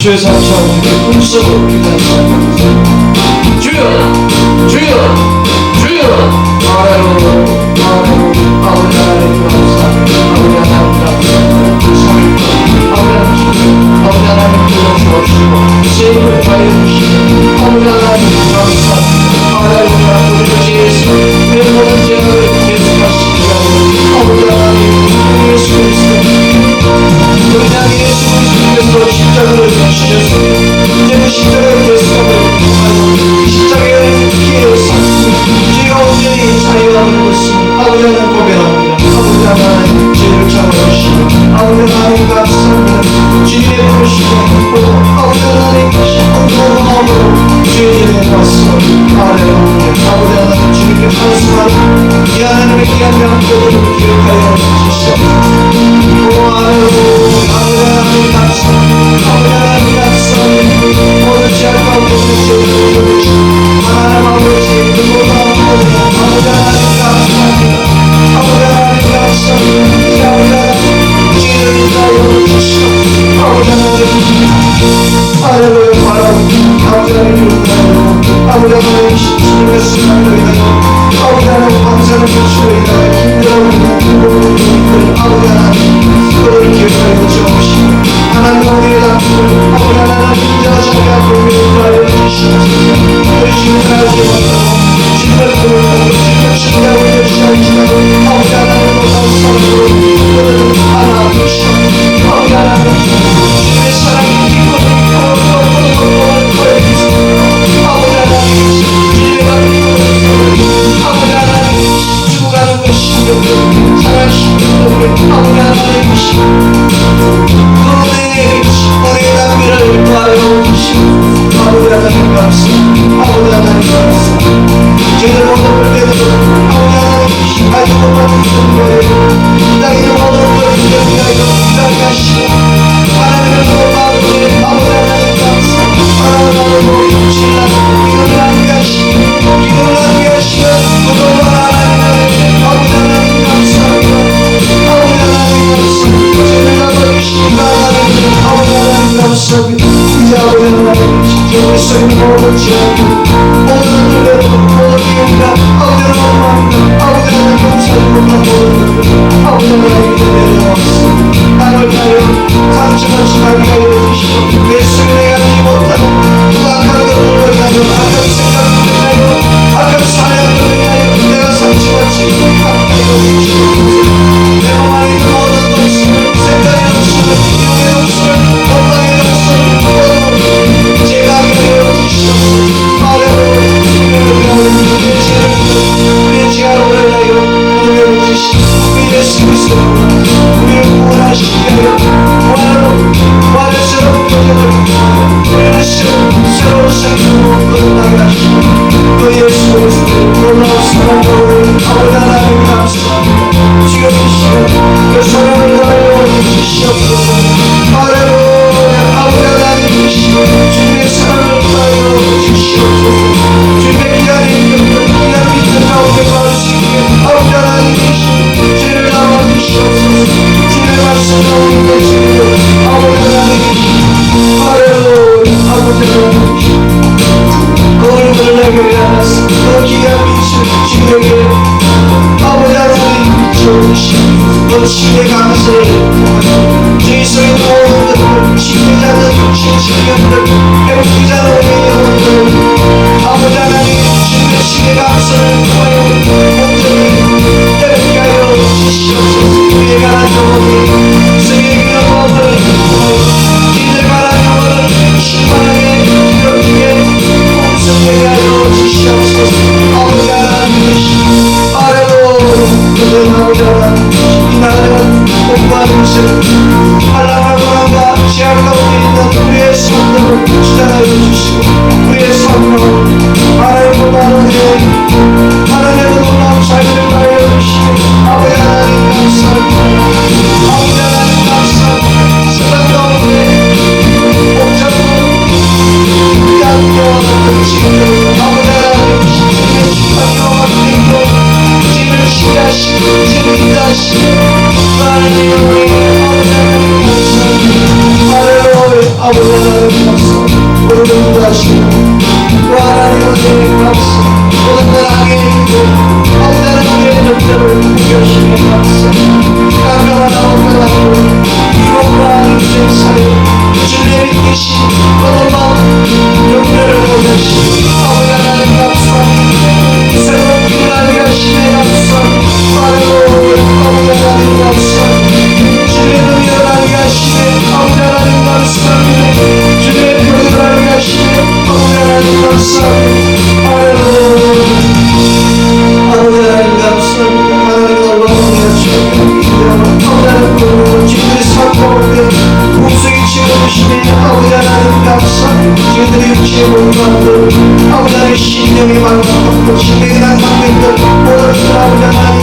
주의 삼창 주의 꿈속으로 기도하는 시작합니다. 주여 주여 주여 아래로 아버지 하나님 감사합니다. 아버지 하나님 감사합니다. 아버지 하나님 불러주옵시고 세임을 가해주시고 아버지 하나님 감사합니다. 하나님 우리 주 예수 내 모든 죄를 예수하시기 아버지 하나님 예수 그리스도 우리 장 예수 그리스도께서 십자가를 지셨습니다. 이제는 십자가의 결성을 통하여 십자가의 피해를 샀습니다. 죄가 온전히 자유하는 것을 아버지 하나님 고백합니다. 아버지 하나님 죄를 참아주시고 아버지 하나님 감사합니다. 주님의 부르심에 기쁘고 아버지 하나님 온전한 마음으로 주의 예배에 왔어. 할렐루야. 아버지 하나님 주님께 말씀하는 이 하나님의 귀한 명령을 기억하여 주시옵소서. 오 할렐루야. 아버지 하나님 감사합니다. 아버지 하나님 감사합니다. 모든 죄악 가운데 있는 죄를 풀어주시고 하나님 아버지 그보다 아버지 하나님 감사합니다. 아버지 하나님 감사합니다. 이제 아버지 하나님 죄를 인하여 주시옵소서. 아버지 하나님 할렐루야 바랍니다. 아버지 하나님 인하여 아버지 하나님 주님의 순간을 인하여 아버지 하나님 감사를 주시오이다. 힘들어오는 이들 아버지 하나님 그들을 기억하여 주옵시고 하나님 우리의 다툼을 아버지 하나님 인자와 자기 앞을 위하여 주시옵소서. 우리 주님을 알지 못하고 주님을 부르고 주님을 신뢰하고 계시할지라도 아버지 하나님 못한 사람으로 그들을 안아주시옵소서. 아버지 하나님 주님의 사랑이 기쁨을 보여주소서. 아버지 하나님 주님의 아버지 하나님 죽어가는 것이 여기 살아계신 분들 아버지 하나님 우리의 담비를 도와여 주시고 아버지 하나님 감사합니다. 아버지 하나님 감사합니다. 죄를 모든 때도 아버지 하나님 가지고 받으시는 거예요. 이 땅에 모든 것을 위하여 기다리게 하시고 하나님을 도와주는 아버지 하나님 감사합니다. 하나님을 신나는 이걸 하게 하시고 이걸 하게 하시면 그동안 하나님을 아버지 하나님 감사합니다. 아버지 하나님 감사합니다. 죄를 갚아주시니까 아버지 하나님 감사합니다. 이제 아버지 하나님 주님의 소리는 모든 죄악을 모든 일을 모든 비용이나 아버지 하나님 아버지 하나님 감사를 못한 모든 것을 아버지 하나님 이제 내려왔습니다. 나를 위하여 상처를 심하게 하여 주시고 예수님의 알지 못하고 또 악한 것들을 위하여 악한 생각들을 위하여 악한 사냥들을 위하여 내가 상처받지 못하게 하여 주시옵소서. 내 몸 안에 있는 모든 동심을 생각의 동심을 기억의 동심을 건강의 동심을 제가 하게 하여 주시옵소서. 할렐루야. 주님을 위하여 우리의 죄를 우리의 죄악을 위하여 무릎에 묻으시고 우리 예수 그리스도로 우리를 구원하시기 위하여 부활의 새로운 도전을 우리는 새로운 생명으로 거듭나게 하시고 그 예수 그리스도의 놀라운 사랑으로 아버지 하나님 감사합니다. 지금 이 시간 그 사랑을 하여 주시옵소서. 할렐루야. 아버지 하나님 주님의 사랑을 하여 주시옵소서. 주님의 귀한 인격들 귀한 믿음 가운데 받을 수 있게 아버지 하나님 죄를 담아주시옵소서. 주님의 말씀 가운데 주님 아버지 하나님 할렐루야. 아버지 하나님 그 얼굴을 내게 위하여서 그 귀한 빛을 주님에게 아버지 하나님 비춰주시고 그 신의 감사를 주의 속에 모든 것들 신뢰자들 신신경들 회복기자들 우리의 영혼들 아버지 하나님 주님의 신의 감사를 통하여 온전히 회복케 하여 주시옵소서. 우리의 가난 영혼이 세계의 귀한 마음을 이들 가난 영혼을 충만하게 이렇게 풍성하게 하여 주시옵소서. 아버지 하나님 할렐루야. 그들 아버지 하나님 이 나라는 공부하는 것을 한란한 고난과 죄악 가운데 있는 우리의 삶들을 주장하여 주시고 우리의 삶으로 하나님보다 하나님의 놀라운 삶을 하여 주시고 아버지 하나님 감사합니다. 아버지 하나님 감사. 오늘도 인도하시고 또 하나님 은혜에 감사. 모든 날 악의 악의 적들을 공격하시며 감사. 깜깜하다 오늘하고 유혹과 인생 사이 주님의 믿기신 모든 마음 용서를 보내시고 아버지 하나님 감사합니다. 새로운 길을 알게 하시며 감사합니다. 아버지 하나님 감사합니다. 주님의 능력을 알게 하시며 아버지 하나님 감사합니다. 주님의 표를 알게 하시며 아버지 하나님 감사합니다. 할렐루야. 아버지 하나님 감사합니다. 하나님 놀라운 주님의 하나님 주님의 삶 가운데 목숨이 채워주시며 아버지 하나님 감사합니다. 주님의 육체의 몸관들 아버지 하나님 신령의 만남하고 신령의 난방맨들 모든 아버지 하나님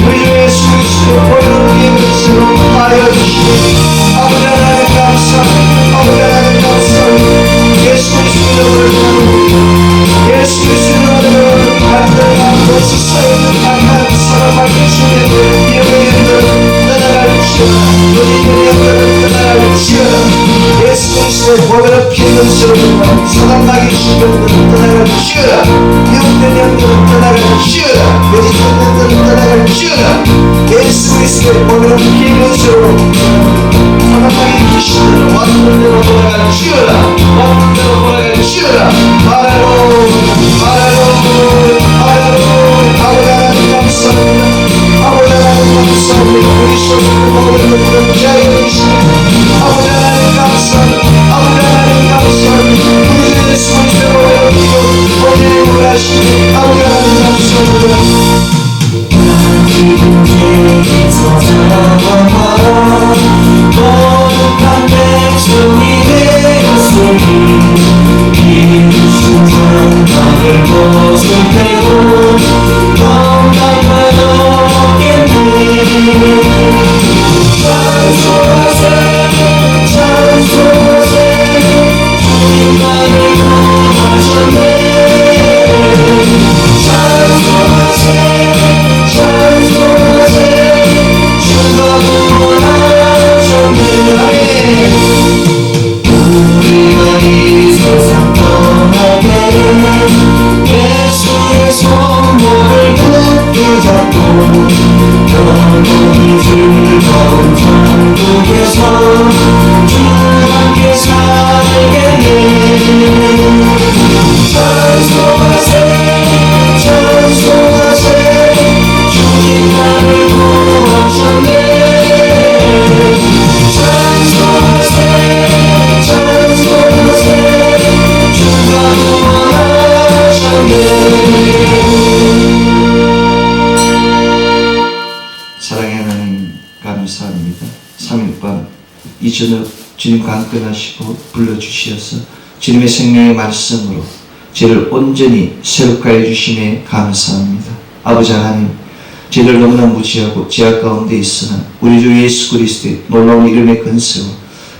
우리 주 예수 그리스도의 보혈로 우리의 것으로 하여 주시고 아버지 하나님 감사합니다. 아버지 하나님 감사합니다. 예수 그리스도의 이름으로 예수 그리스도의 이름으로 간절한 것이 쌓여있는 강한 사랑을 주시는 예배의 이름으로 떠나갈 주시라. 우리의 영광을 떠나갈 주시라. 예수 그리스도의 보혈로 피는 것으로 사단마귀 주변으로 떠나갈 주시라. 미혹된 영들을 떠나갈 주시라. 거짓된 영들을 떠나갈 주시라. 예수 그리스도의 보혈로 피는 것으로 사단마귀 주시는 왔던 대로 돌아갈 주시라. 왔던 대로 돌아갈 주시라. 할렐루야. 할렐루야. 할렐루야. 아버지 하나님 감사합니다. 아버지 하나님 감사합니다. 그리스도의 보혈로 자유를 주시옵소서. 아버지 하나님 감사합니다. 아버지 하나님 감사합니다. 우리 예수 그리스도의 보혈로 피고 어디에 올라가시니 아버지 하나님 감사합니다. 거룩한 백성이 되었으니 이루신 장막을 벗을 때도 건강만 얻겠네. 찬송하세 찬송하세 주님 나를 구하셨네. 찬송하세 찬송하세 주가 구원하셨네. 우리가 이 세상 떠나게 예수의 손목을 굳게 잡고 영원히 즐거운 천국에서 주와 함께 살겠네. 찬송하세 찬송하세 주님 나를 구하셨네. 찬송하세 찬송하세 주가 구원하셨네. 사랑의 하나님 감사합니다. 3일밤 이 저녁 주님 강건하시고 불러주시어서 주님의 생명의 말씀으로 저를 온전히 새롭게 해주심에 감사합니다. 아버지 하나님, 저를 너무나 무지하고 죄악 가운데 있으나 우리 주 예수 그리스도의 놀라운 이름의 근세로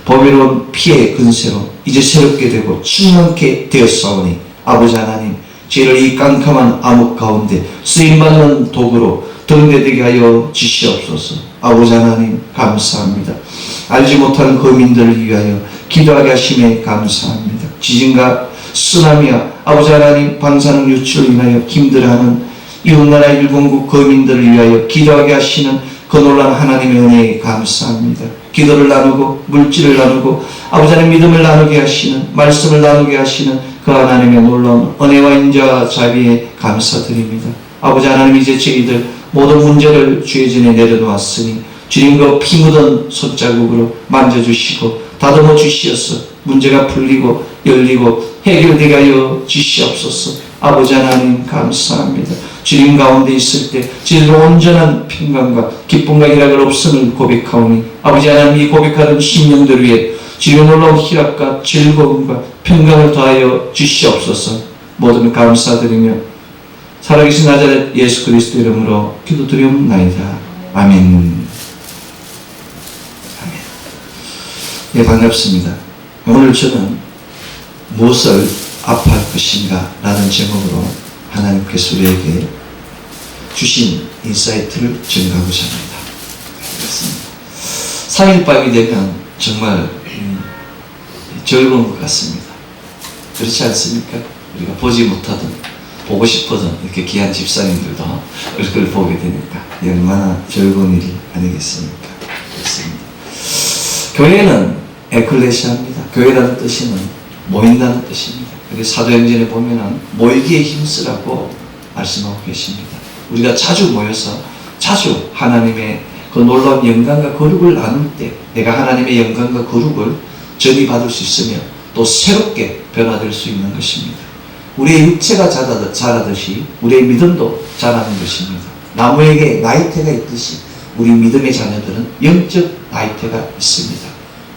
보배로운 피의 근세로 이제 새롭게 되고 충만케 되었사오니 아버지 하나님, 저를 이 깜깜한 암흑 가운데 쓰임받는 도구로 등대되게 하여 주시옵소서. 아버지 하나님 감사합니다. 알지 못하는 거민들을 위하여 기도하게 하심에 감사합니다. 지진과 쓰나미와 아버지 하나님 방사능 유출을 인하여 힘들어하는 이웃나라 일본국 거민들을 위하여 기도하게 하시는 그 놀라운 하나님의 은혜에 감사합니다. 기도를 나누고 물질을 나누고 아버지 하나님 믿음을 나누게 하시는 말씀을 나누게 하시는 그 하나님의 놀라운 은혜와 인자와 자비에 감사드립니다. 아버지 하나님, 이제 저희들 모든 문제를 주의 전에 내려놓았으니 주님과 피 묻은 손자국으로 만져주시고 다듬어 주시어서 문제가 풀리고 열리고 해결되게 하여 주시옵소서. 아버지 하나님 감사합니다. 주님 가운데 있을 때 저희들 온전한 평강과 기쁨과 희락을 없음을 고백하오니 아버지 하나님, 이 고백하는 심령들 위에 주님의 놀라운 희락과 즐거움과 평강을 더하여 주시옵소서. 모든 감사드리며 살아계신 나자렛 예수 그리스도 이름으로 기도드리옵나이다. 아멘. 아멘. 예, 반갑습니다. 오늘 저는 무엇을 아파할 것인가 라는 제목으로 하나님께서 우리에게 주신 인사이트를 전가하고자 합니다. 그렇습니다. 3일 밤이 되면 정말 즐거운 것 같습니다. 그렇지 않습니까? 우리가 보지 못하던, 보고 싶어던 이렇게 귀한 집사님들도 얼굴을 보게 되니까 얼마나 즐거운 일이 아니겠습니까? 그렇습니다. 교회는 에클레시아입니다. 교회라는 뜻은 모인다는 뜻입니다. 그래서 사도행전에 보면은 모이기에 힘쓰라고 말씀하고 계십니다. 우리가 자주 모여서 자주 하나님의 그 놀라운 영광과 거룩을 나눌 때 내가 하나님의 영광과 거룩을 전이받을 수 있으며 또 새롭게 변화될 수 있는 것입니다. 우리의 육체가 자라듯이 우리의 믿음도 자라는 것입니다. 나무에게 나이테가 있듯이 우리 믿음의 자녀들은 영적 나이테가 있습니다.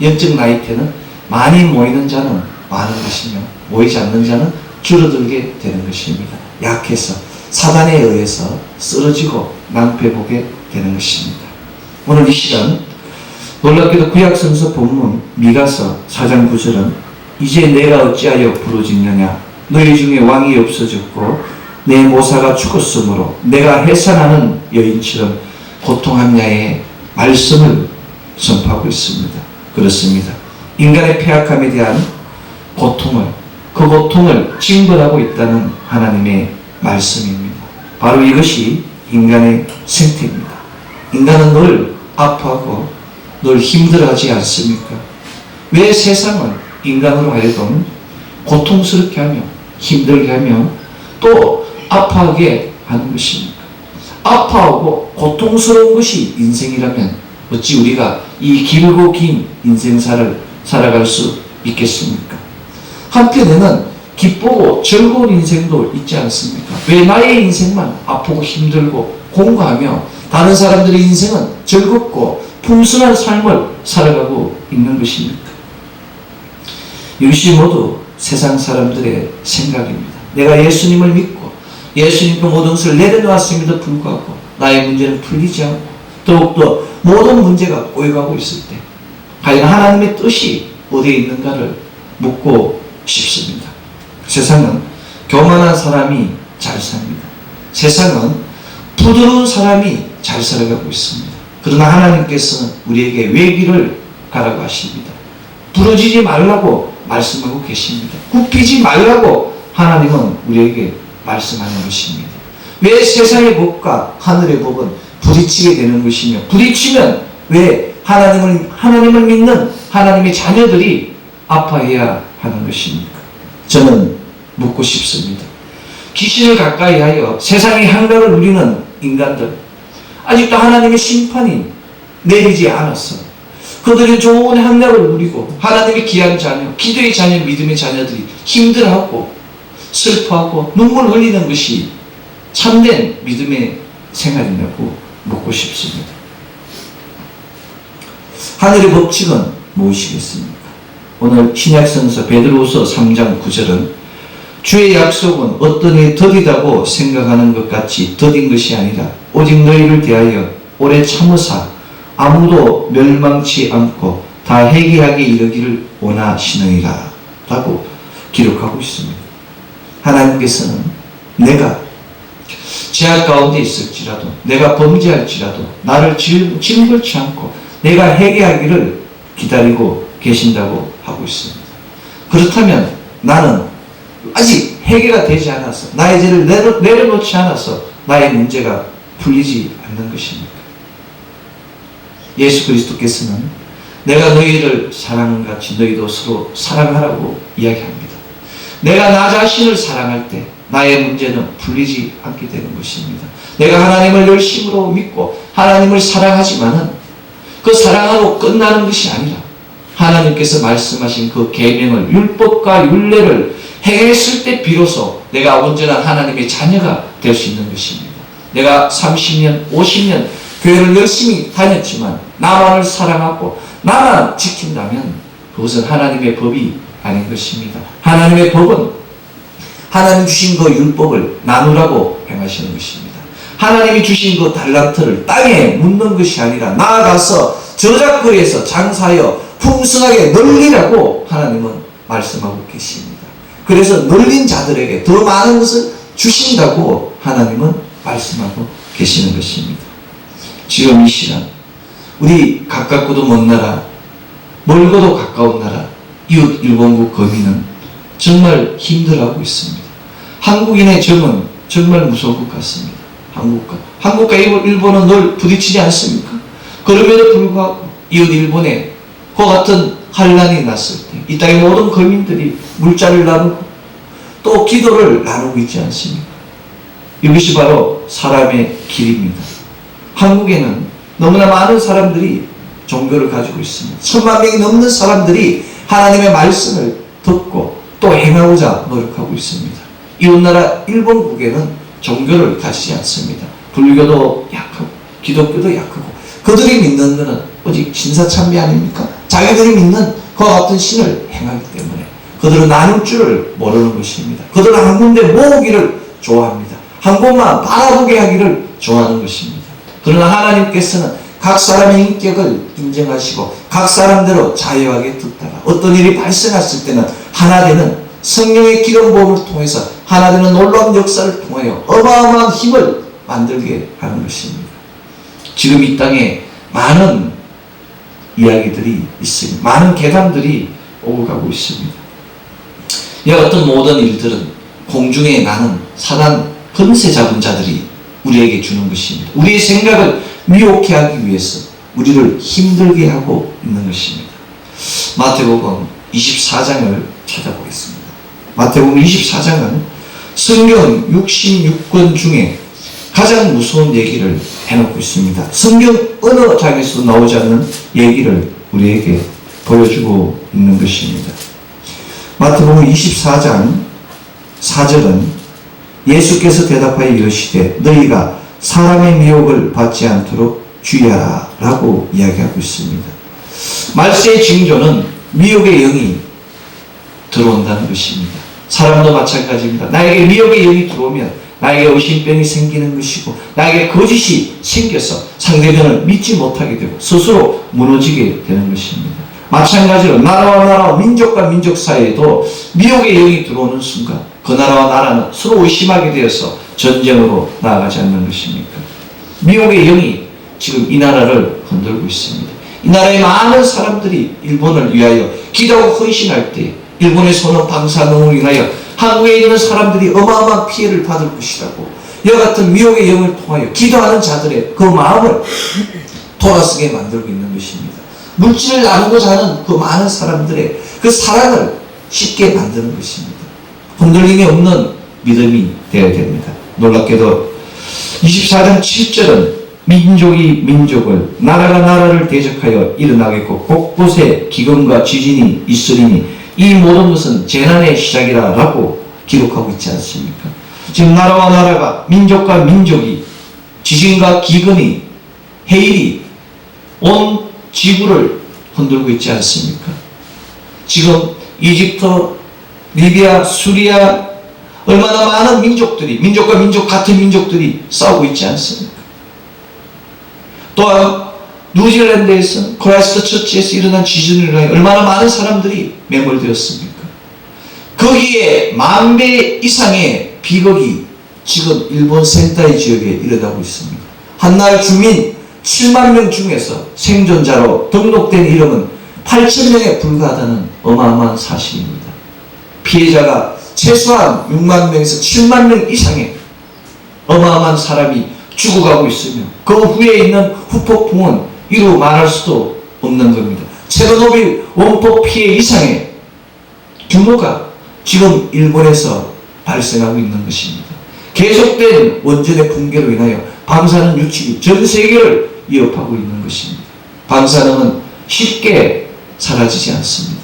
영적 나이테는 많이 모이는 자는 많은 것이며 모이지 않는 자는 줄어들게 되는 것입니다. 약해서 사단에 의해서 쓰러지고 낭패보게 되는 것입니다. 오늘 이 시간 놀랍게도 구약성서 본문 미가서 4장 9절은 이제 내가 어찌하여 부르짖느냐 너희 중에 왕이 없어졌고 내 모사가 죽었으므로 내가 해산하는 여인처럼 고통하냐의 말씀을 선포하고 있습니다. 그렇습니다. 인간의 패악함에 대한 고통을, 그 고통을 징벌하고 있다는 하나님의 말씀입니다. 바로 이것이 인간의 생태입니다. 인간은 늘 아파하고 늘 힘들어하지 않습니까? 왜 세상은 인간으로 하여금 고통스럽게 하며 힘들게 하며 또 아파하게 하는 것입니까? 아파하고 고통스러운 것이 인생이라면 어찌 우리가 이 길고 긴 인생사를 살아갈 수 있겠습니까? 한편에는 기쁘고 즐거운 인생도 있지 않습니까? 왜 나의 인생만 아프고 힘들고 공고하며 다른 사람들의 인생은 즐겁고 풍성한 삶을 살아가고 있는 것입니까? 이것이 모두 세상 사람들의 생각입니다. 내가 예수님을 믿고 예수님께 모든 것을 내려놓았음에도 불구하고 나의 문제는 풀리지 않고 더욱더 모든 문제가 꼬여가고 있을 때 과연 하나님의 뜻이 어디에 있는가를 묻고 싶습니다. 세상은 교만한 사람이 잘 삽니다. 세상은 부드러운 사람이 잘 살아가고 있습니다. 그러나 하나님께서는 우리에게 외길을 가라고 하십니다. 부러지지 말라고 말씀하고 계십니다. 굽히지 말라고 하나님은 우리에게 말씀하는 것입니다. 왜 세상의 법과 하늘의 법은 부딪히게 되는 것이며 부딪히면 왜 하나님을 믿는 하나님의 자녀들이 아파해야 하는 것입니까? 저는 묻고 싶습니다. 귀신을 가까이 하여 세상의 향락을 누리는 인간들, 아직도 하나님의 심판이 내리지 않았어. 그들이 좋은 향락을 누리고 하나님의 귀한 자녀, 기도의 자녀, 믿음의 자녀들이 힘들어하고 슬퍼하고 눈물 흘리는 것이 참된 믿음의 생활이라고 묻고 싶습니다. 하늘의 법칙은 무엇이겠습니까? 오늘 신약성서 베드로후서 3장 9절은 주의 약속은 어떤 이 더디다고 생각하는 것 같이 더딘 것이 아니라 오직 너희를 대하여 오래 참으사 아무도 멸망치 않고 다 회개하게 이르기를 원하시느니라 라고 기록하고 있습니다. 하나님께서는 내가 죄악 가운데 있을지라도 내가 범죄할지라도 나를 징벌치 않고 내가 회개하기를 기다리고 계신다고 하고 있습니다. 그렇다면 나는 아직 회개가 되지 않아서 나의 죄를 내려놓지 않아서 나의 문제가 풀리지 않는 것입니까? 예수 그리스도께서는 내가 너희를 사랑같이 너희도 서로 사랑하라고 이야기합니다. 내가 나 자신을 사랑할 때 나의 문제는 풀리지 않게 되는 것입니다. 내가 하나님을 열심으로 믿고 하나님을 사랑하지만은 그 사랑으로 끝나는 것이 아니라 하나님께서 말씀하신 그 계명을 율법과 율례를 행했을 때 비로소 내가 온전한 하나님의 자녀가 될 수 있는 것입니다. 내가 30년, 50년 교회를 열심히 다녔지만 나만을 사랑하고 나만 지킨다면 그것은 하나님의 법이 아닌 것입니다. 하나님의 법은 하나님 주신 그 율법을 나누라고 행하시는 것입니다. 하나님이 주신 그 달란트를 땅에 묻는 것이 아니라 나아가서 저작거리에서 장사하여 풍성하게 널리라고 하나님은 말씀하고 계십니다. 그래서 널린 자들에게 더 많은 것을 주신다고 하나님은 말씀하고 계시는 것입니다. 지금 이 시간 우리 가깝고도 먼 나라, 멀고도 가까운 나라, 이웃 일본국 거민은 정말 힘들어하고 있습니다. 한국인의 정은 정말 무서울 것 같습니다. 한국과 일본은 늘 부딪히지 않습니까? 그럼에도 불구하고 이웃 일본에 그와 같은 환란이 났을 때 이 땅의 모든 거민들이 물자를 나누고 또 기도를 나누고 있지 않습니까? 이것이 바로 사람의 길입니다. 한국에는 너무나 많은 사람들이 종교를 가지고 있습니다. 1000만 명이 넘는 사람들이 하나님의 말씀을 듣고 또 행하고자 노력하고 있습니다. 이웃나라 일본국에는 종교를 가지지 않습니다. 불교도 약하고 기독교도 약하고 그들이 믿는 것은 오직 신사참배 아닙니까? 자기들이 믿는 그와 같은 신을 행하기 때문에 그들은 나눌 줄을 모르는 것입니다. 그들은 한 군데 모으기를 좋아합니다. 한 곳만 바라보게 하기를 좋아하는 것입니다. 그러나 하나님께서는 각 사람의 인격을 인정하시고 각 사람대로 자유하게 듣다가 어떤 일이 발생했을 때는 하나 되는 성령의 기름 부음을 통해서 하나 되는 놀라운 역사를 통하여 어마어마한 힘을 만들게 하는 것입니다. 지금 이 땅에 많은 이야기들이 있습니다. 많은 계단들이 오고 가고 있습니다. 이 어떤 모든 일들은 공중에 나는 사단 권세 잡은 자들이 우리에게 주는 것입니다. 우리의 생각을 미혹해 하기 위해서 우리를 힘들게 하고 있는 것입니다. 마태복음 24장을 찾아보겠습니다. 마태복음 24장은 성경 66권 중에 가장 무서운 얘기를 해놓고 있습니다. 성경 어느 장에서도 나오지 않는 얘기를 우리에게 보여주고 있는 것입니다. 마태복음 24장 4절은 예수께서 대답하여 이르시되 너희가 사람의 미혹을 받지 않도록 주의하라 라고 이야기하고 있습니다. 말세의 징조는 미혹의 영이 들어온다는 것입니다. 사람도 마찬가지입니다. 나에게 미혹의 영이 들어오면 나에게 의심병이 생기는 것이고 나에게 거짓이 생겨서 상대편을 믿지 못하게 되고 스스로 무너지게 되는 것입니다. 마찬가지로 나라와 나라, 민족과 민족 사이에도 미혹의 영이 들어오는 순간 그 나라와 나라는 서로 의심하게 되어서 전쟁으로 나아가지 않는 것입니까? 미혹의 영이 지금 이 나라를 흔들고 있습니다. 이 나라의 많은 사람들이 일본을 위하여 기도하고 헌신할 때 일본의 손은 방사능으로 인하여 한국에 있는 사람들이 어마어마한 피해를 받을 것이라고 이와 같은 미혹의 영을 통하여 기도하는 자들의 그 마음을 돌아서게 만들고 있는 것입니다. 물질을 나누고자 하는 그 많은 사람들의 그 사랑을 쉽게 만드는 것입니다. 흔들림이 없는 믿음이 되어야 됩니다. 놀랍게도 24장 7절은 민족이 민족을 나라가 나라를 대적하여 일어나겠고 곳곳에 기근과 지진이 있으리니 이 모든 것은 재난의 시작이라 라고 기록하고 있지 않습니까? 지금 나라와 나라가 민족과 민족이 지진과 기근이 해일이 온 지구를 흔들고 있지 않습니까? 지금 이집트, 리비아, 수리아 얼마나 많은 민족들이 민족과 민족 같은 민족들이 싸우고 있지 않습니까? 또한 뉴질랜드에서 크라이스트 처치에서 일어난 지진으로 인하여 얼마나 많은 사람들이 매몰되었습니까? 거기에 10,000배 이상의 비극이 지금 일본 센타이 지역에 일어나고 있습니다. 한나라 주민 7만 명 중에서 생존자로 등록된 이름은 8,000명에 불과하다는 어마어마한 사실입니다. 피해자가 최소한 6만 명에서 7만 명 이상의 어마어마한 사람이 죽어가고 있으며 그 후에 있는 후폭풍은 이루 말할 수도 없는 겁니다. 체르노빌 원폭 피해 이상의 규모가 지금 일본에서 발생하고 있는 것입니다. 계속된 원전의 붕괴로 인하여 방사능 유출이 전 세계를 위협하고 있는 것입니다. 방사능은 쉽게 사라지지 않습니다.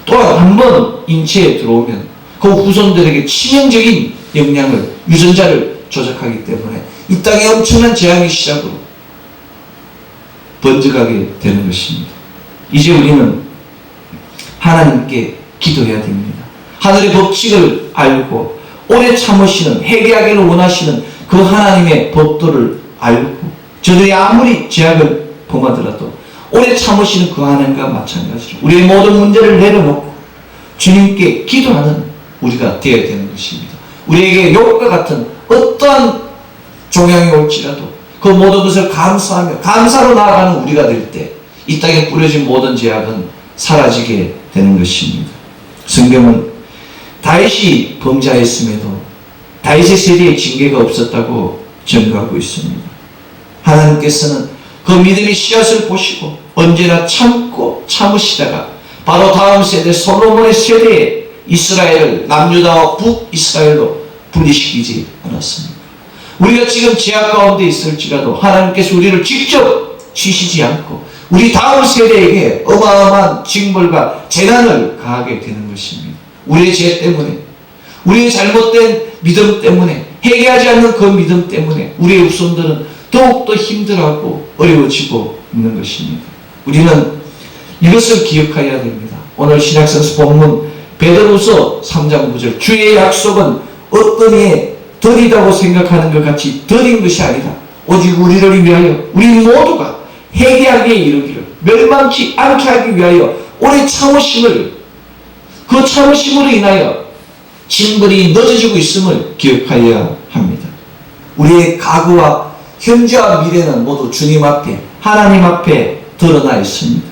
또한 한번 인체에 들어오면 그 후손들에게 치명적인 영향을 유전자를 조작하기 때문에 이 땅에 엄청난 재앙의 시작으로 번져가게 되는 것입니다. 이제 우리는 하나님께 기도해야 됩니다. 하늘의 법칙을 알고 오래 참으시는 회개하기를 원하시는 그 하나님의 법도를 알고 저들이 아무리 죄악을 범하더라도 오래 참으시는 그 하나님과 마찬가지로 우리의 모든 문제를 내려놓고 주님께 기도하는 우리가 되어야 되는 것입니다. 우리에게 욕과 같은 어떠한 종양이 올지라도 그 모든 것을 감사하며 감사로 나아가는 우리가 될 때 이 땅에 뿌려진 모든 죄악은 사라지게 되는 것입니다. 성경은 다윗이 범죄하였음에도 다윗의 세대에 징계가 없었다고 증거하고 있습니다. 하나님께서는 그 믿음의 씨앗을 보시고 언제나 참고 참으시다가 바로 다음 세대 솔로몬의 세대에 이스라엘을 남유다와 북이스라엘로 분리시키지 않았습니다. 우리가 지금 제약 가운데 있을지라도 하나님께서 우리를 직접 치시지 않고 우리 다음 세대에게 어마어마한 징벌과 재난을 가하게 되는 것입니다. 우리의 죄 때문에, 우리의 잘못된 믿음 때문에, 회개하지 않는 그 믿음 때문에 우리의 후손들은 더욱더 힘들어하고 어려워지고 있는 것입니다. 우리는 이것을 기억해야 됩니다. 오늘 신약성서 본문 베드로후서 3장 9절, 주의 약속은 어떤 이에 더디다고 생각하는 것 같이 더딘 것이 아니라 오직 우리를 위하여 우리 모두가 회개하기에 이르기를 멸망치 않게 하기 위하여 오래 참으심을, 그 참으심으로 인하여 징벌이 늦어지고 있음을 기억하여야 합니다. 우리의 과거와 현재와 미래는 모두 주님 앞에, 하나님 앞에 드러나 있습니다.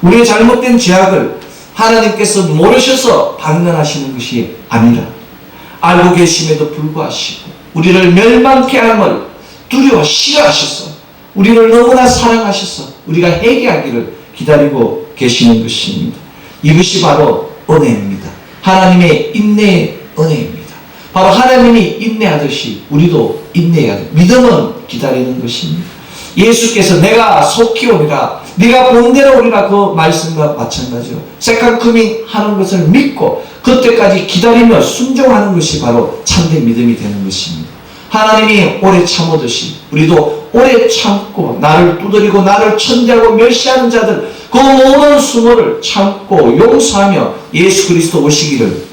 우리의 잘못된 죄악을 하나님께서 모르셔서 방관하시는 것이 아니라 알고 계심에도 불구하시고 우리를 멸망케 함을 두려워 싫어하셔서 우리를 너무나 사랑하셔서 우리가 회개하기를 기다리고 계시는 것입니다. 이것이 바로 은혜입니다. 하나님의 인내의 은혜입니다. 바로 하나님이 인내하듯이 우리도 인내해야 돼요. 믿음은 기다리는 것입니다. 예수께서 내가 속히 오리라, 네가 본대로 오리라, 그 말씀과 마찬가지로 세컨 커밍 하는 것을 믿고 그때까지 기다리며 순종하는 것이 바로 참된 믿음이 되는 것입니다. 하나님이 오래 참으듯이 우리도 오래 참고 나를 두드리고 나를 천대하고 멸시하는 자들 그 모든 수모를 참고 용서하며 예수 그리스도 오시기를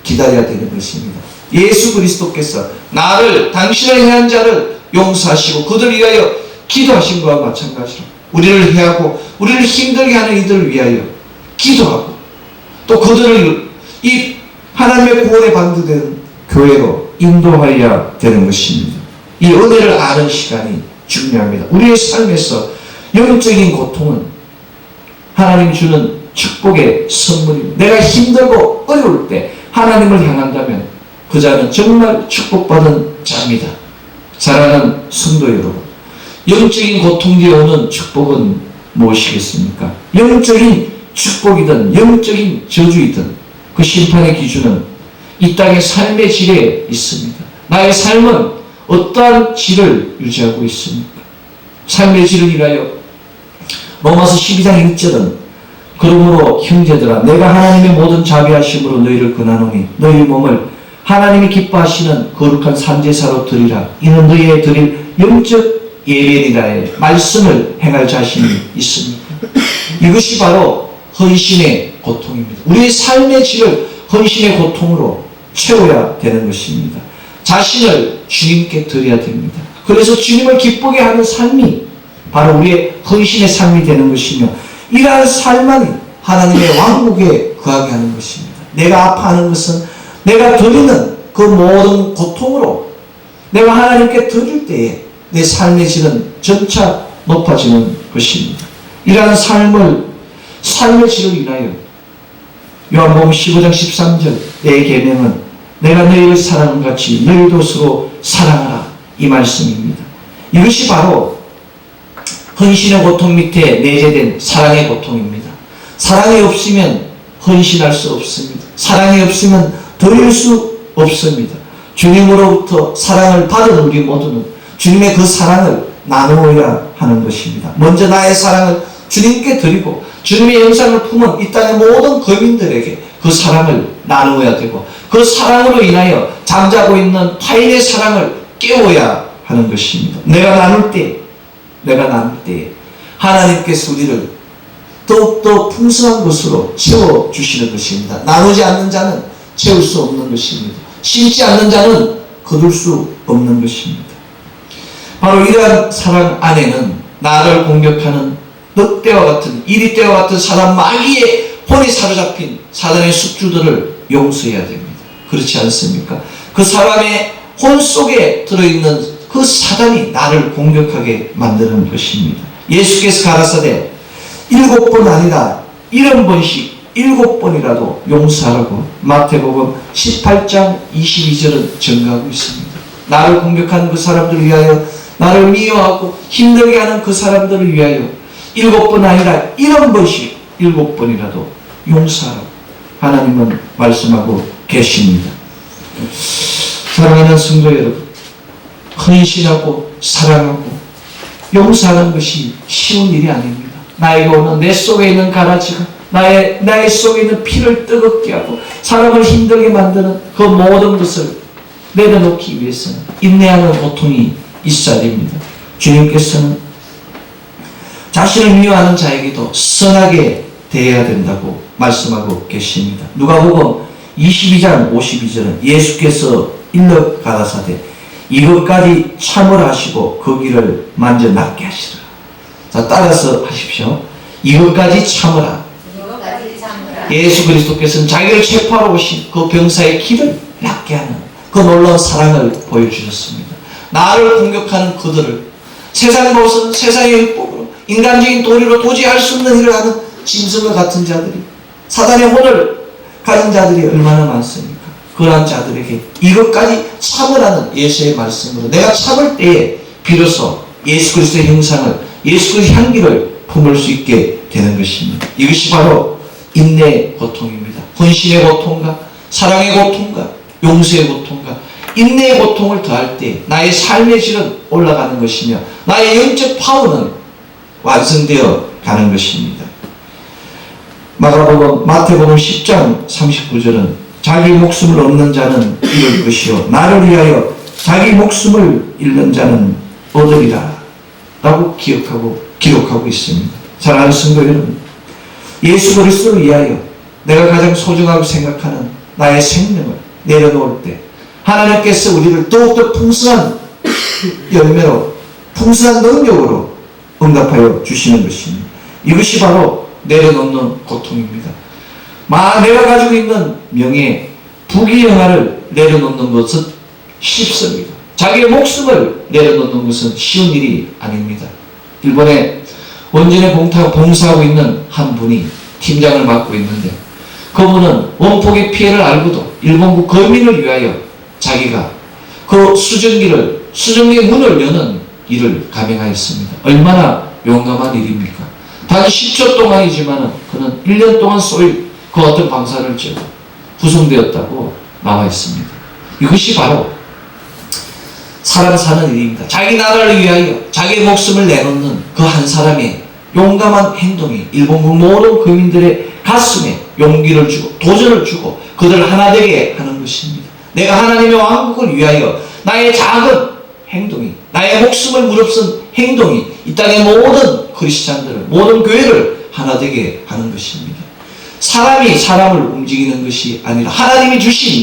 기다려야 되는 것입니다. 예수 그리스도께서 나를, 당신을 해한 자를 용서하시고 그들을 위하여 기도하신 것과 마찬가지로 우리를 해하고 우리를 힘들게 하는 이들을 위하여 기도하고 또 그들을 이 하나님의 구원에 반드된 교회로 인도하여야 되는 것입니다. 이 은혜를 아는 시간이 중요합니다. 우리의 삶에서 영적인 고통은 하나님이 주는 축복의 선물입니다. 내가 힘들고 어려울 때 하나님을 향한다면 그 자는 정말 축복받은 자입니다. 사랑하는 성도 여러분, 영적인 고통 뒤에 오는 축복은 무엇이겠습니까? 영적인 축복이든 영적인 저주이든 그 심판의 기준은 이 땅의 삶의 질에 있습니다. 나의 삶은 어떠한 질을 유지하고 있습니까? 삶의 질을 위하여 로마서 12장 1절은 그러므로 형제들아 내가 하나님의 모든 자비하심으로 너희를 권하노니 너희 몸을 하나님이 기뻐하시는 거룩한 산제사로 드리라. 이는 너희의 드릴 영적 예배니라의 말씀을 행할 자신이 있습니까? 이것이 바로 헌신의 고통입니다. 우리의 삶의 질을 헌신의 고통으로 채워야 되는 것입니다. 자신을 주님께 드려야 됩니다. 그래서 주님을 기쁘게 하는 삶이 바로 우리의 헌신의 삶이 되는 것이며 이러한 삶만이 하나님의 왕국에 거하게 하는 것입니다. 내가 아파하는 것은 내가 드리는 그 모든 고통으로 내가 하나님께 드릴 때에 내 삶의 질은 점차 높아지는 것입니다. 이러한 삶의 질을 인하여 요한복음 15장 13절 내 계명은 내가 너희를 사랑한 같이 너희도 서로 사랑하라, 이 말씀입니다. 이것이 바로 헌신의 고통 밑에 내재된 사랑의 고통입니다. 사랑이 없으면 헌신할 수 없습니다. 사랑이 없으면 드릴 수 없습니다. 주님으로부터 사랑을 받은 우리 모두는 주님의 그 사랑을 나누어야 하는 것입니다. 먼저 나의 사랑을 주님께 드리고 주님의 영상을 품은 이 땅의 모든 거민들에게 그 사랑을 나누어야 되고 그 사랑으로 인하여 잠자고 있는 타인의 사랑을 깨워야 하는 것입니다. 내가 나눌 때 하나님께서 우리를 더욱더 풍성한 것으로 채워주시는 것입니다. 나누지 않는 자는 채울 수 없는 것입니다. 심지 않는 자는 거둘 수 없는 것입니다. 바로 이러한 사랑 안에는 나를 공격하는 늑대와 같은 이리떼와 같은 사단 마귀의 혼에 사로잡힌 사단의 숙주들을 용서해야 됩니다. 그렇지 않습니까? 그 사람의 혼 속에 들어있는 그 사단이 나를 공격하게 만드는 것입니다. 예수께서 가라사대 7번 아니라 70번씩 7번이라도 용서하라고 마태복음 18장 22절은 증가하고 있습니다. 나를 공격하는 그 사람들을 위하여, 나를 미워하고 힘들게 하는 그 사람들을 위하여 7번 아니라 이런 것이 7번이라도 용서하라고 하나님은 말씀하고 계십니다. 사랑하는 성도 여러분, 헌신하고 사랑하고 용서하는 것이 쉬운 일이 아닙니다. 나에게 오는 내 속에 있는 가라지가 나의 속에 있는 피를 뜨겁게 하고 사람을 힘들게 만드는 그 모든 것을 내려놓기 위해서는 인내하는 고통이 있어야 됩니다. 주님께서는 자신을 미워하는 자에게도 선하게 대해야 된다고 말씀하고 계십니다. 누가복음 22장 52절은 예수께서 일러 가라사대 이것까지 참으라 하시고 그 길을 만져 낫게 하시라. 자, 따라서 하십시오. 이것까지 참으라. 예수 그리스도께서는 자기를 체포하러 오신 그 병사의 길을 낫게 하는 그 놀라운 사랑을 보여주셨습니다. 나를 공격하는 그들을 세상 모습, 세상의 율법으로 인간적인 도리로 도저히 할 수 없는 일을 하는 짐승과 같은 자들이, 사단의 혼을 가진 자들이 얼마나 많습니까? 그러한 자들에게 이것까지 참으라는 예수의 말씀으로 내가 참을 때에 비로소 예수 그리스도의 형상을, 예수 그리스도의 향기를 품을 수 있게 되는 것입니다. 이것이 바로 인내의 고통입니다. 헌신의 고통과 사랑의 고통과 용서의 고통과 인내의 고통을 더할 때 나의 삶의 질은 올라가는 것이며 나의 영적 파워는 완성되어 가는 것입니다. 마태복음 10장 39절은 자기 목숨을 얻는 자는 잃을 것이요 나를 위하여 자기 목숨을 잃는 자는 얻으리라 라고 기록하고 있습니다. 사랑하는 성도 여러분, 예수 그리스도를 위하여 내가 가장 소중하고 생각하는 나의 생명을 내려놓을 때 하나님께서 우리를 더욱더 풍성한 열매로, 풍성한 능력으로 응답하여 주시는 것입니다. 이것이 바로 내려놓는 고통입니다. 내가 가지고 있는 명예, 부귀영화를 내려놓는 것은 쉽습니다. 자기의 목숨을 내려놓는 것은 쉬운 일이 아닙니다. 일본에 원전에 봉사하고 있는 한 분이 팀장을 맡고 있는데 그분은 원폭의 피해를 알고도 일본국 거민을 위하여 자기가 그 수정기의 문을 여는 일을 감행하였습니다. 얼마나 용감한 일입니까? 단 10초 동안이지만 그는 1년 동안 쏘일 그 어떤 방사를 쬐고 구성되었다고 나와 있습니다. 이것이 바로 사람 사는 일입니다. 자기 나라를 위하여 자기의 목숨을 내놓는 그 한 사람의 용감한 행동이 일본국 모든 국민들의 가슴에 용기를 주고 도전을 주고 그들을 하나 되게 하는 것입니다. 내가 하나님의 왕국을 위하여 나의 작은 행동이, 나의 목숨을 무릅쓴 행동이 이 땅의 모든 크리스찬들을, 모든 교회를 하나 되게 하는 것입니다. 사람이 사람을 움직이는 것이 아니라 하나님이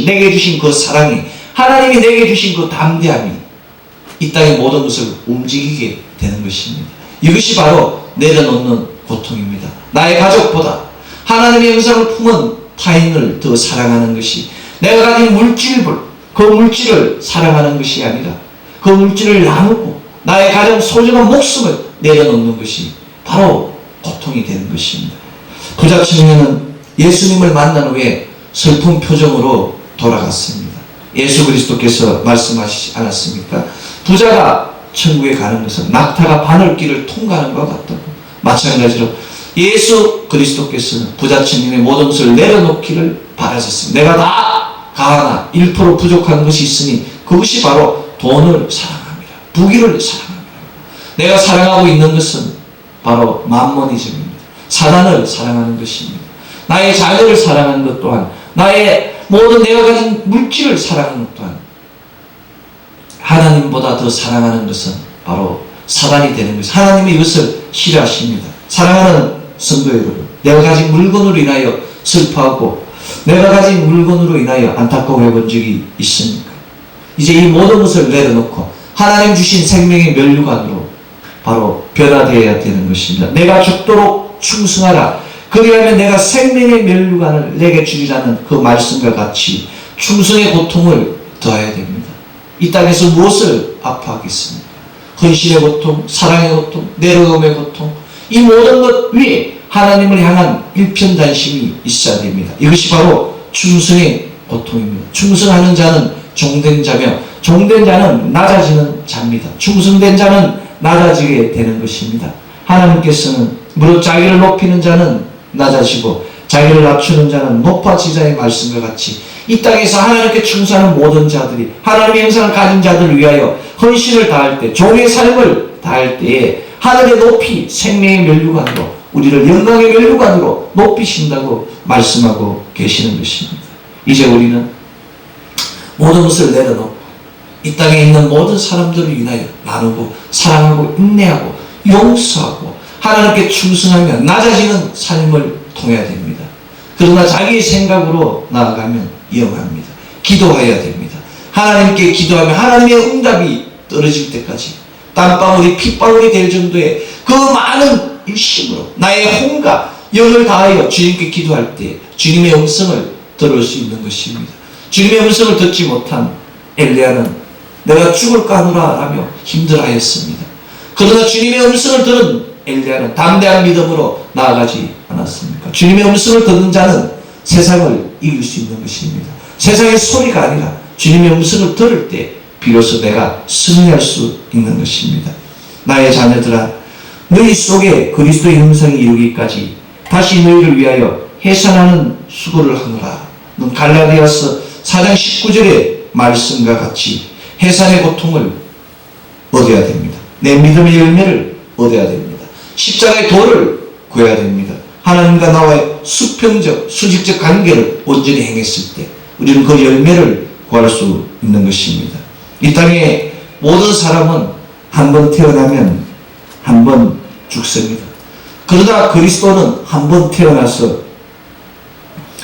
내게 주신 그 사랑이, 하나님이 내게 주신 그 담대함이 이 땅의 모든 것을 움직이게 되는 것입니다. 이것이 바로 내려놓는 고통입니다. 나의 가족보다 하나님의 영상을 품은 타인을 더 사랑하는 것이, 내가 가진 그 물질을 사랑하는 것이 아니라 그 물질을 나누고 나의 가장 소중한 목숨을 내려놓는 것이 바로 고통이 되는 것입니다. 부자 청년은 예수님을 만난 후에 슬픈 표정으로 돌아갔습니다. 예수 그리스도께서 말씀하시지 않았습니까? 부자가 천국에 가는 것은 낙타가 바늘길을 통과하는 것 같다고. 마찬가지로 예수 그리스도께서는 부자 청년의 모든 것을 내려놓기를 바라셨습니다. 내가 다 가하나 1% 부족한 것이 있으니 그것이 바로 돈을 사랑합니다. 부귀를 사랑합니다. 내가 사랑하고 있는 것은 바로 만모니즘입니다. 사단을 사랑하는 것입니다. 나의 자녀를 사랑하는 것 또한, 나의 모든 내가 가진 물질을 사랑하는 것 또한, 하나님보다 더 사랑하는 것은 바로 사단이 되는 것입니다. 하나님이 이것을 싫어하십니다. 사랑하는 성도 여러분, 내가 가진 물건으로 인하여 슬퍼하고 내가 가진 물건으로 인하여 안타까워 본 적이 있습니까? 이제 이 모든 것을 내려놓고 하나님 주신 생명의 면류관으로 바로 변화되어야 되는 것입니다. 내가 죽도록 충성하라. 그리하면 내가 생명의 면류관을 내게 주리라는 그 말씀과 같이 충성의 고통을 더해야 됩니다. 이 땅에서 무엇을 아파하겠습니까? 헌신의 고통, 사랑의 고통, 내려놓음의 고통, 이 모든 것 위에 하나님을 향한 일편단심이 있어야 됩니다. 이것이 바로 충성의 고통입니다. 충성하는 자는 종된 자며 종된 자는 낮아지는 자입니다. 충성된 자는 낮아지게 되는 것입니다. 하나님께서는 무릇 자기를 높이는 자는 낮아지고 자기를 낮추는 자는 높아지자의 말씀과 같이 이 땅에서 하나님께 충성하는 모든 자들이 하나님의 형상을 가진 자들을 위하여 헌신을 다할 때, 종의 삶을 다할 때에 하늘의 높이 생명의 면류관으로 우리를 영광의 면류관으로 높이신다고 말씀하고 계시는 것입니다. 이제 우리는 모든 것을 내려놓고 이 땅에 있는 모든 사람들을 위하여 나누고 사랑하고 인내하고 용서하고 하나님께 충성하며 낮아지는 삶을 통해야 됩니다. 그러나 자기의 생각으로 나아가면 위험합니다. 기도해야 됩니다. 하나님께 기도하며 하나님의 응답이 떨어질 때까지 땀방울이 핏방울이 될 정도의 그 많은 일심으로 나의 혼과 영을 다하여 주님께 기도할 때 주님의 음성을 들을 수 있는 것입니다. 주님의 음성을 듣지 못한 엘리야는 내가 죽을까 하노라 라며 힘들어하였습니다. 그러나 주님의 음성을 들은 엘리야는 담대한 믿음으로 나아가지 않았습니까? 주님의 음성을 듣는 자는 세상을 이길 수 있는 것입니다. 세상의 소리가 아니라 주님의 음성을 들을 때 비로소 내가 승리할 수 있는 것입니다. 나의 자녀들아, 너희 속에 그리스도의 형상이 이루기까지 다시 너희를 위하여 해산하는 수고를 하노라. 넌 갈라디아서 4장 19절의 말씀과 같이 해산의 고통을 얻어야 됩니다. 내 믿음의 열매를 얻어야 됩니다. 십자가의 도를 구해야 됩니다. 하나님과 나와의 수평적, 수직적 관계를 온전히 행했을 때 우리는 그 열매를 구할 수 있는 것입니다. 이 땅에 모든 사람은 한 번 태어나면 한 번 죽습니다. 그러나 그리스도는 한 번 태어나서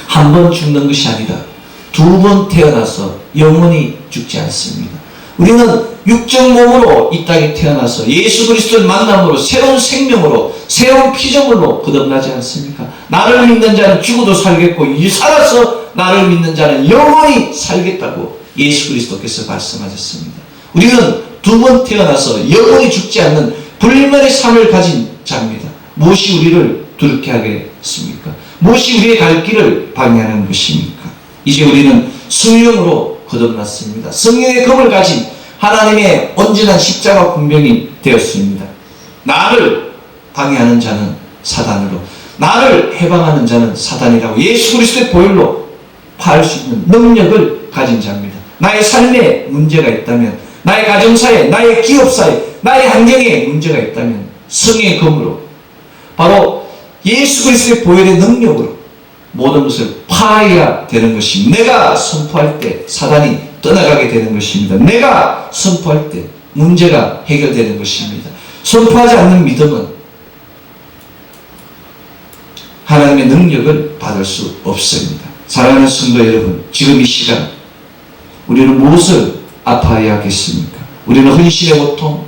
한 번 죽는 것이 아니라 두 번 태어나서 영원히 죽지 않습니다. 우리는 육적 몸으로 이 땅에 태어나서 예수 그리스도를 만남으로 새로운 생명으로 새로운 피조물로 거듭나지 않습니까? 나를 믿는 자는 죽어도 살겠고 살아서 나를 믿는 자는 영원히 살겠다고 예수 그리스도께서 말씀하셨습니다. 우리는 두 번 태어나서 영원히 죽지 않는 불멸의 삶을 가진 자입니다. 무엇이 우리를 두렵게 하겠습니까? 무엇이 우리의 갈 길을 방해하는 것입니까? 이제 우리는 성령으로 거듭났습니다. 성령의 검을 가진 하나님의 온전한 십자가 군병이 되었습니다. 나를 방해하는 자는 사단으로, 나를 해방하는 자는 사단이라고 예수 그리스도의 보혈로 파할 수 있는 능력을 가진 자입니다. 나의 삶에 문제가 있다면, 나의 가정사에, 나의 기업사에, 나의 환경에 문제가 있다면 성령의 검으로 바로 예수 그리스도의 보혈의 능력으로 모든 것을 파해야 되는 것입니다. 내가 선포할 때 사단이 떠나가게 되는 것입니다. 내가 선포할 때 문제가 해결되는 것입니다. 선포하지 않는 믿음은 하나님의 능력을 받을 수 없습니다. 사랑하는 성도 여러분, 지금 이 시간 우리는 무엇을 아파해야 하겠습니까? 우리는 헌신의 고통,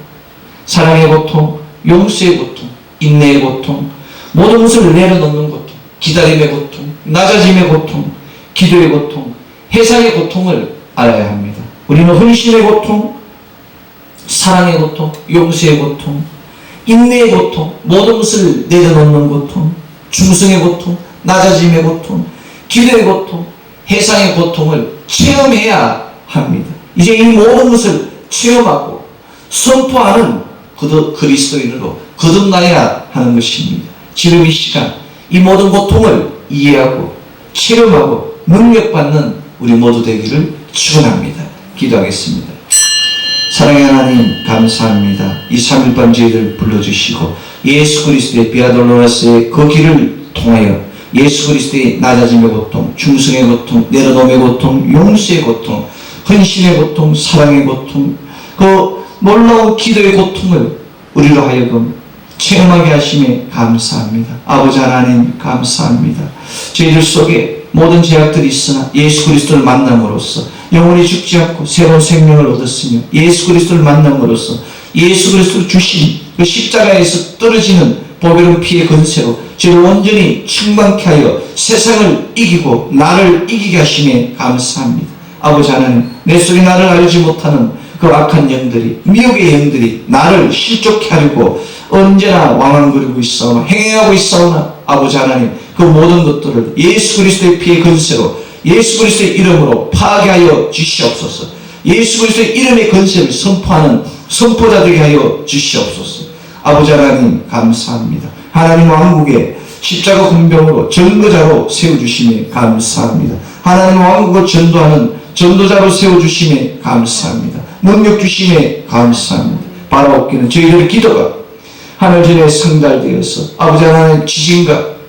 사랑의 고통, 용서의 고통, 인내의 고통, 모든 것을 내려놓는 고통, 기다림의 고통, 낮아짐의 고통, 기도의 고통, 해상의 고통을 알아야 합니다. 우리는 헌신의 고통, 사랑의 고통, 용서의 고통, 인내의 고통, 모든 것을 내려놓는 고통, 충성의 고통, 낮아짐의 고통, 기도의 고통, 해상의 고통을 체험해야 합니다. 이제 이 모든 것을 체험하고 선포하는 그리스도인으로 거듭나야 하는 것입니다. 지금 이 시간 이 모든 고통을 이해하고 체험하고 능력받는 우리 모두 되기를 축원합니다. 기도하겠습니다. 사랑의 하나님 감사합니다. 이 3일반 저희들 불러주시고 예수 그리스도의 비아돌로라스의 그 길을 통하여 예수 그리스도의 낮아짐의 고통, 충성의 고통, 내려놓음의 고통, 용서의 고통, 헌신의 고통, 사랑의 고통, 그 놀라운 기도의 고통을 우리로 하여금 체험하게 하심에 감사합니다. 아버지 하나님 감사합니다. 저희들 속에 모든 제약들이 있으나 예수 그리스도를 만남으로써 영원히 죽지 않고 새로운 생명을 얻었으며 예수 그리스도를 만남으로써 예수 그리스도를 주신 그 십자가에서 떨어지는 보배로운 피의 건세로 저를 온전히 충만케 하여 세상을 이기고 나를 이기게 하심에 감사합니다. 아버지 하나님, 내 속에 나를 알지 못하는 그 악한 영들이, 미혹의 영들이 나를 실족케 하려고 언제나 왕왕거리고 있사오나 행행하고 있사오나 아버지 하나님 그 모든 것들을 예수 그리스도의 피의 권세로 예수 그리스도의 이름으로 파괴하여 주시옵소서. 예수 그리스도의 이름의 권세를 선포하는 선포자되게 하여 주시옵소서. 아버지 하나님 감사합니다. 하나님 왕국의 십자가 군병으로 전거자로 세워주심에 감사합니다. 하나님 왕국을 전도하는 전도자로 세워주심에 감사합니다. 능력 주심에 감사합니다. 바라옵기는 저희들의 기도가 하늘전에 상달되어서 아버지 하나님 지진과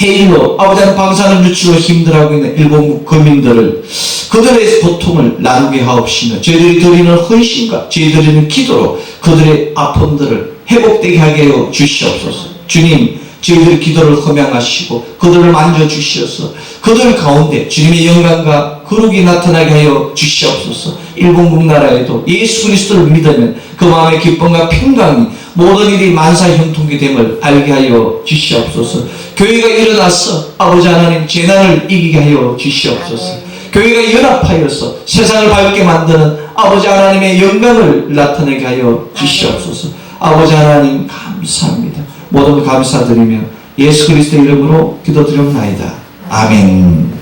해일로 아버지 하나님 방사능 유출로 힘들어하고 있는 일본국 거민들을 그들의 고통을 나누게 하옵시며 저희들이 드리는 헌신과 저희들이 드리는 기도로 그들의 아픔들을 회복되게 하게 하여 주시옵소서. 주님 저희들의 기도를 허명하시고 그들을 만져주시어서 그들 가운데 주님의 영광과 거룩이 나타나게 하여 주시옵소서. 일본국 나라에도 예수 그리스도를 믿으면 그 마음의 기쁨과 평강이 모든 일이 만사형통이 됨을 알게 하여 주시옵소서. 교회가 일어나서 아버지 하나님 재난을 이기게 하여 주시옵소서. 교회가 연합하여서 세상을 밝게 만드는 아버지 하나님의 영광을 나타내게 하여 주시옵소서. 아버지 하나님 감사합니다. 모든 감사드리며 예수 그리스도의 이름으로 기도드립니다. 아멘.